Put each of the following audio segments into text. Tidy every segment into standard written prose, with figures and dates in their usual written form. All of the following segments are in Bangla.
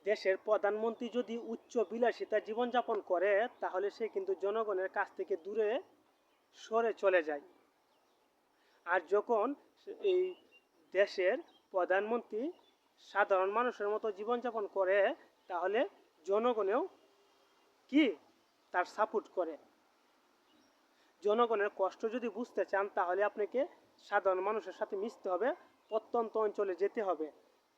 দেশের প্রধানমন্ত্রী যদি উচ্চ বিলাসিতা জীবনযাপন করে তাহলে সে কিন্তু জনগণের কাছ থেকে দূরে সরে চলে যায়। আর যখন এই দেশের প্রধানমন্ত্রী সাধারণ মানুষের মতো জীবনযাপন করে তাহলে জনগণেও কি তার সাপোর্ট করে। জনগণের কষ্ট যদি বুঝতে চান তাহলে আপনাকে সাধারণ মানুষের সাথে মিশতে হবে, প্রত্যন্ত অঞ্চলে যেতে হবে,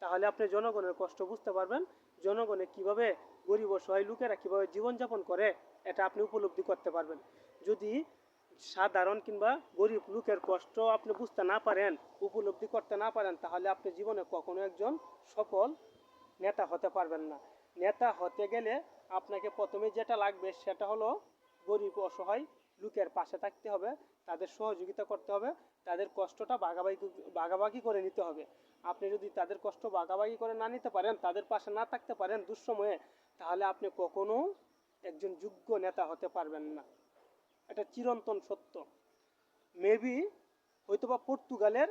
তাহলে আপনি জনগণের কষ্ট বুঝতে পারবেন। জনগণে কিভাবে গরিব অসহায় লোকেরা কীভাবে জীবনযাপন করে এটা আপনি উপলব্ধি করতে পারবেন। যদি সাধারণ কিংবা গরিব লোকের কষ্ট আপনি বুঝতে না পারেন, উপলব্ধি করতে না পারেন, তাহলে আপনি জীবনে কখনো একজন সফল নেতা হতে পারবেন না। নেতা হতে গেলে আপনাকে প্রথমে যেটা লাগবে সেটা হলো গরিব অসহায় লোকের পাশে থাকতে হবে, তাদের সহযোগিতা করতে হবে, তাদের কষ্টটা ভাগাভাগি করে নিতে হবে। আপনি যদি তাদের কষ্ট ভাগাভাগি করে না নিতে পারেন, তাদের পাশে না থাকতে পারেন দুঃসময়ে, তাহলে আপনি কখনো একজন যোগ্য নেতা হতে পারবেন না। এটা চিরন্তন সত্য। মেবি হয়তোবা পর্তুগালের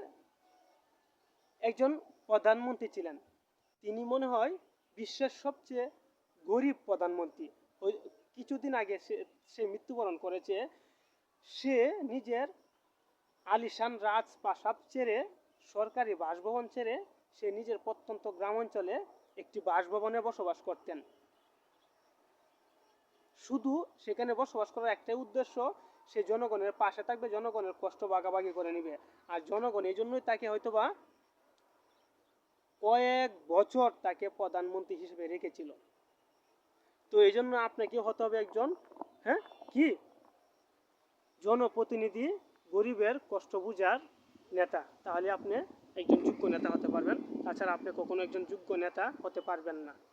একজন প্রধানমন্ত্রী ছিলেন, তিনি মনে হয় বিশ্বের সবচেয়ে গরিব প্রধানমন্ত্রী। ওই কিছুদিন আগে সে মৃত্যুবরণ করেছে। সে নিজের আলিশান রাজপ্রাসাদ ছেড়ে, সরকারি বাসভবন ছেড়ে সে নিজের প্রত্যন্ত গ্রাম অঞ্চলে একটি বাসভবনে বসবাস করতেন। শুধু সেখানে বসবাস করার একটাই উদ্দেশ্য, সে জনগণের পাশে থাকবে, জনগণের কষ্ট ভাগাভাগি করে নিবে। আর জনগণ এই জন্যই তাকে হয়তোবা কয়েক বছর তাকে প্রধানমন্ত্রী হিসেবে রেখেছিল। তো এই জন্য আপনাকে হতে হবে একজন কি জনপ্রতিনিধি, গরিবের কষ্ট বুঝার নেতা, তাহলে আপনি একজন যোগ্য নেতা হতে পারবেন। তাছাড়া আপনি কখনো একজন যোগ্য নেতা হতে পারবেন না।